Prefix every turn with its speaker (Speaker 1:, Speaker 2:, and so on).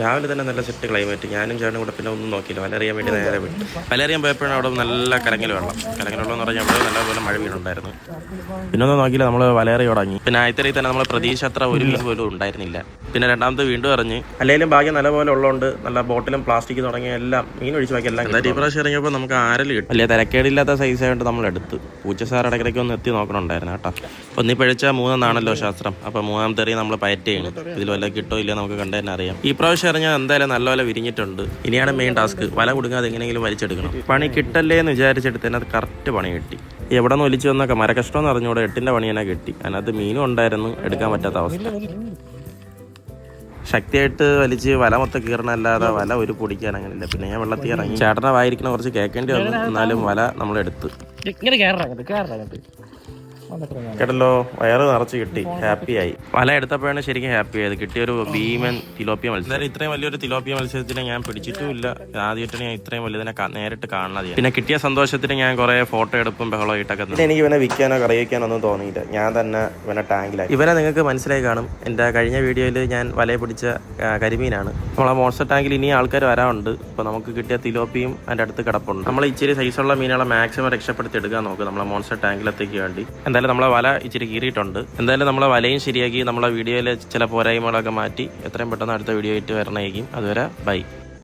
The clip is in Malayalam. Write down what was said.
Speaker 1: രാവിലെ തന്നെ നല്ല സെറ്റ് ക്ലൈമറ്റ്. ഞാനും ചേട്ടനും കൂടെ പിന്നെ ഒന്നും നോക്കിയില്ല, വലറിയാൻ വേണ്ടി നേരെ വിട്ടു. വലറിയാൻ പോയപ്പോഴാണ് അവിടെ നല്ല കലങ്ങൽ വെള്ളം എന്ന് പറഞ്ഞാൽ അവിടെ നല്ലപോലെ മഴ വീണുണ്ടായിരുന്നു. പിന്നെ ഒന്നും നോക്കിയില്ല, നമ്മൾ വലറി തുടങ്ങി. പിന്നെ ആദ്യത്തെ തന്നെ നമ്മൾ പ്രതീക്ഷ അത്ര ഒരു മീൻ പോലും ഉണ്ടായിരുന്നില്ല. പിന്നെ രണ്ടാമത് വീണ്ടും എറിഞ്ഞ്, അല്ലെങ്കിലും ഭാഗ്യം നല്ലപോലെ ഉള്ളതുകൊണ്ട് നല്ല ബോട്ടിലും പ്ലാസ്റ്റിക് തുടങ്ങിയ എല്ലാം മീൻ ഒഴിച്ച് ബാക്കി എല്ലാം ഈ പ്രാവശ്യം ഇറങ്ങിയപ്പോൾ നമുക്ക് ആരൽ കിട്ടും. അല്ലെ തിരക്കേടില്ലാത്ത സൈസ് ആയിട്ട് നമ്മൾ എടുത്ത്. പൂച്ചസാർ ഇടയ്ക്കിടയ്ക്ക് ഒന്ന് എത്തി നോക്കണുണ്ടായിരുന്നു കേട്ടോ. ഒന്നി പഴിച്ചാൽ മൂന്നെന്നാണല്ലോ ശാസ്ത്രം. അപ്പോൾ മൂന്നാമത്തെ എറിയ നമ്മൾ പയറ്റ് ചെയ്യണം. ഇതിൽ വല്ല കിട്ടോ ഇല്ല നമുക്ക് കണ്ടു തന്നെ അറിയാം. ഈ പ്രാവശ്യം എറിഞ്ഞാൽ എന്തായാലും നല്ലപോലെ വിരിഞ്ഞിട്ടുണ്ട്. ഇനിയാണ് മെയിൻ ടാസ്ക്, വല കൊടുക്കാതെ എങ്ങനെയെങ്കിലും വലിച്ചെടുക്കണം. പണി കിട്ടല്ലേ എന്ന് വിചാരിച്ചെടുത്ത് തന്നെ അത് കറക്റ്റ് പണി കിട്ടി. എവിടെ നിന്ന് ഒലിച്ച് വന്നൊക്കെ മരക്കഷ്ടം എന്ന് അറിഞ്ഞൂടെ 8ന്റെ പണി തന്നെ കിട്ടി. അതിനകത്ത് മീനും ഉണ്ടായിരുന്നു, എടുക്കാൻ പറ്റാത്ത അവസ്ഥ. ശക്തിയായിട്ട് വലിച്ച് വല മൊത്തം കീറണല്ലാതെ വല ഒരു പൊടിക്കാൻ അങ്ങനെയില്ല. പിന്നെ ഞാൻ വെള്ളത്തിൽ ഇറങ്ങി. ചേട്ടനെ വായിരിക്കണ കുറച്ച് കേൾക്കേണ്ടി വന്നു, എന്നാലും വല നമ്മളെടുത്ത്. കേട്ടല്ലോ, വയറ് നിറച്ച് കിട്ടി, ഹാപ്പിയായി. വല എടുത്തപ്പോഴാണ് ശരിക്കും ഹാപ്പി ആയത്. കിട്ടിയൊരു ഭീമൻ തിലോപ്പിയ മത്സ്യം. ഇത്രയും വലിയൊരു തിലോപ്പിയ മത്സ്യത്തിനെ ഞാൻ പിടിച്ചിട്ടുമില്ല. ആദ്യമായിട്ടാണ് ഞാൻ ഇത്രയും വലിയതിനെ നേരിട്ട് കാണുന്നത്. പിന്നെ കിട്ടിയ സന്തോഷത്തിന് ഞാൻ കുറെ ഫോട്ടോ എടുപ്പും ബഹളവും ഇട്ടൊക്കെ. പിന്നെ എനിക്ക് ഇവനെ വിൽക്കാനോ കറി വയ്ക്കാനോ ഒന്നും തോന്നിയില്ല. ഞാൻ തന്നെ ഇവനെ ടാങ്കിലായി. ഇവനെ നിങ്ങൾക്ക് മനസ്സിലായി കാണും. എൻ്റെ കഴിഞ്ഞ വീഡിയോയിൽ ഞാൻ വലയെ പിടിച്ച കരിമീനാണ്. നമ്മളെ മോൺസ്റ്റർ ടാങ്കിൽ ഇനി ആൾക്കാർ വരാറുണ്ട്. അപ്പോൾ നമുക്ക് കിട്ടിയ തിലോപ്പിയും അതിൻ്റെ അടുത്ത് കിടപ്പുണ്ട്. നമ്മൾ ഇച്ചിരി സൈസുള്ള മീനുകളെ മാക്സിമം രക്ഷപ്പെടുത്തി എടുക്കാൻ നോക്കും നമ്മളെ മോൺസ്റ്റർ ടാങ്കിലത്തേക്ക് വേണ്ടി. എന്തായാലും നമ്മളെ വല ഇച്ചിരി കീറിയിട്ടുണ്ട്. എന്തായാലും നമ്മളെ വലയും ശരിയാക്കി നമ്മളെ വീഡിയോയിലെ ചില പോരായ്മകളൊക്കെ മാറ്റി എത്രയും പെട്ടെന്ന് അടുത്ത വീഡിയോ ആയിട്ട് വരണമായിരിക്കും. അതുവരെ ബൈ.